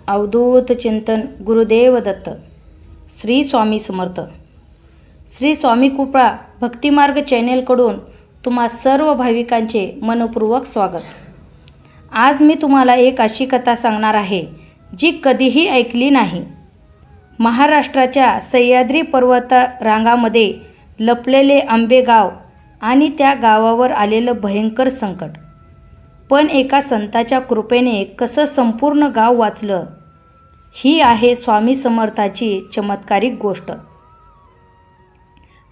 अवधूत चिंतन गुरुदेव दत्त. श्री स्वामी समर्थ. श्री स्वामी कृपा भक्तिमार्ग चॅनेलकडून तुम्हा सर्व भाविकांचे मनपूर्वक स्वागत. आज मी तुम्हाला एक अशी कथा सांगणार आहे जी कधीही ऐकली नाही. महाराष्ट्राच्या सह्याद्री पर्वत रांगामध्ये लपलेले आंबेगाव आणि त्या गावावर आलेलं भयंकर संकट. पण एका संताच्या कृपेने कसं संपूर्ण गाव वाचलं, ही आहे स्वामी समर्थाची चमत्कारिक गोष्ट.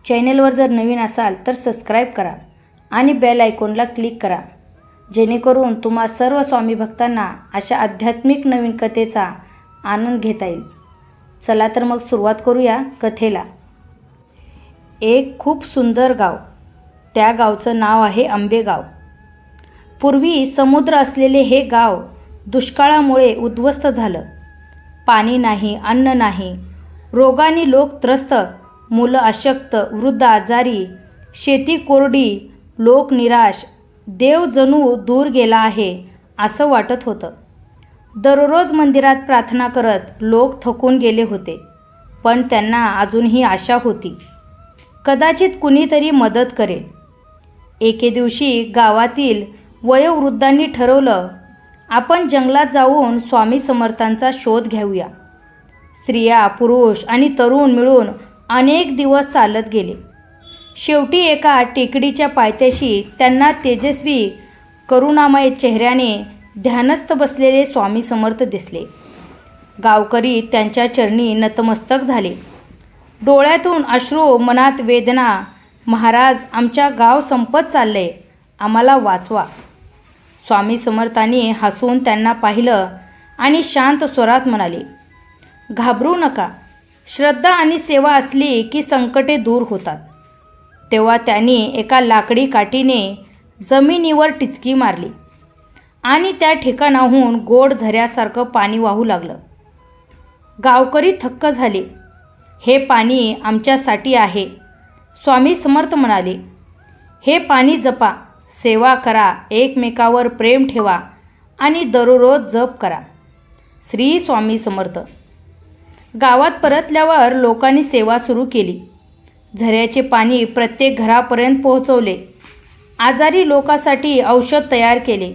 चॅनेलवर जर नवीन असाल तर सबस्क्राईब करा आणि बेल आयकॉनला क्लिक करा, जेणेकरून तुम्हा सर्व स्वामी भक्तांना अशा आध्यात्मिक नवीन कथेचा आनंद घेता येईल. चला तर मग सुरुवात करूया कथेला. एक खूप सुंदर गाव. त्या गावचं नाव आहे आंबेगाव. पूर्वी समुद्र असलेले हे गाव दुष्काळामुळे उद्ध्वस्त झालं. पाणी नाही, अन्न नाही, रोगाने लोक त्रस्त, मुलं अशक्त, वृद्ध आजारी, शेती कोरडी, लोक निराश. देव जणू दूर गेला आहे असं वाटत होतं. दररोज मंदिरात प्रार्थना करत लोक थकून गेले होते, पण त्यांना अजूनही आशा होती, कदाचित कुणीतरी मदत करेल. एके दिवशी गावातील वयोवृद्धांनी ठरवलं, आपण जंगलात जाऊन स्वामी समर्थांचा शोध घेऊया. स्त्रिया, पुरुष आणि तरुण मिळून अनेक दिवस चालत गेले. शेवटी एका टेकडीच्या पायथ्याशी त्यांना तेजस्वी करुणामय चेहऱ्याने ध्यानस्थ बसलेले स्वामी समर्थ दिसले. गावकरी त्यांच्या चरणी नतमस्तक झाले. डोळ्यातून अश्रू, मनात वेदना. महाराज, आमच्या गाव संपत चाललंय, आम्हाला वाचवा. स्वामी समर्थांनी हसून त्यांना पाहिलं आणि शांत स्वरात म्हणाले, घाबरू नका. श्रद्धा आणि सेवा असली की संकटे दूर होतात. तेव्हा त्यांनी एका लाकडी काठीने जमिनीवर टिचकी मारली आणि त्या ठिकाणाहून गोड झऱ्यासारखं पाणी वाहू लागलं. गावकरी थक्क झाले. हे पाणी आमच्यासाठी आहे, स्वामी समर्थ म्हणाले. हे पाणी जपा, सेवा करा, एकमेकावर प्रेम ठेवा आणि दररोज जप करा. श्री स्वामी समर्थ. गावात परतल्यावर लोकांनी सेवा सुरू केली. झऱ्याचे पाणी प्रत्येक घरापर्यंत पोहोचवले. आजारी लोकांसाठी औषध तयार केले.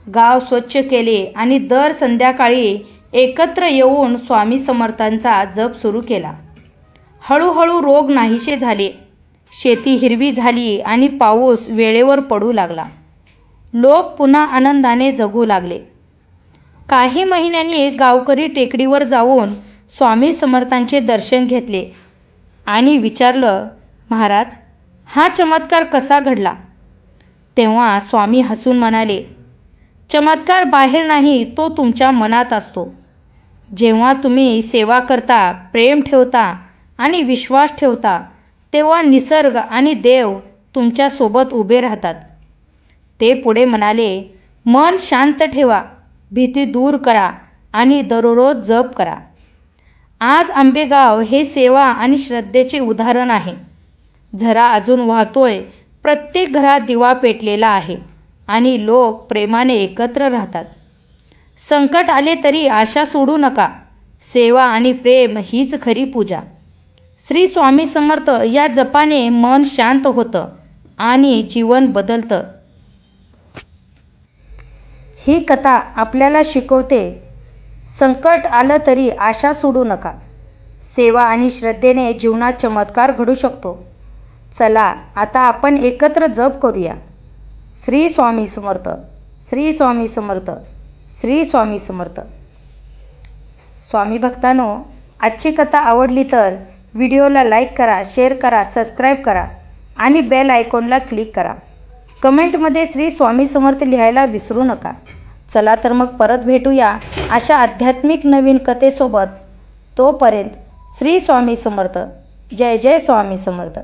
गाव स्वच्छ केले आणि दर संध्याकाळी एकत्र येऊन स्वामी समर्थांचा जप सुरू केला. हळूहळू रोग नाहीसे झाले. शेती हिरवी झाली आणि पाऊस वेळेवर पडू लागला. लोक पुन्हा आनंदाने जगू लागले. काही महिन्यांनी गावकरी टेकडीवर जाऊन स्वामी समर्थांचे दर्शन घेतले आणि विचारलं, महाराज, हा चमत्कार कसा घडला? तेव्हा स्वामी हसून म्हणाले, चमत्कार बाहेर नाही, तो तुमच्या मनात असतो. जेव्हा तुम्ही सेवा करता, प्रेम ठेवता आणि विश्वास ठेवता, तेव्हा निसर्ग आणि देव तुमच्यासोबत उभे राहतात. ते पुढे म्हणाले, मन शांत ठेवा, भीती दूर करा आणि दररोज जप करा. आज आंबेगाव हे सेवा आणि श्रद्धेचे उदाहरण आहे. झरा अजून वाहतोय, प्रत्येक घरात दिवा पेटलेला आहे आणि लोक प्रेमाने एकत्र राहतात. संकट आले तरी आशा सोडू नका. सेवा आणि प्रेम हीच खरी पूजा. श्री स्वामी समर्थ या जपाने मन शांत होतं आणि जीवन बदलतं. ही कथा आपल्याला शिकवते, संकट आलं तरी आशा सोडू नका. सेवा आणि श्रद्धेने जीवनात चमत्कार घडू शकतो. चला आता आपण एकत्र जप करूया. श्री स्वामी समर्थ, श्री स्वामी समर्थ, श्री स्वामी समर्थ. स्वामी भक्तांनो, आजची कथा आवडली तर व्हिडिओला लाईक करा, शेअर करा, सबस्क्राईब करा आणि बेल आयकॉनला क्लिक करा. कमेंटमध्ये श्री स्वामी समर्थ लिहायला विसरू नका. चला तर मग परत भेटूया अशा आध्यात्मिक नवीन कथेसोबत. तोपर्यंत श्री स्वामी समर्थ. जय जय स्वामी समर्थ.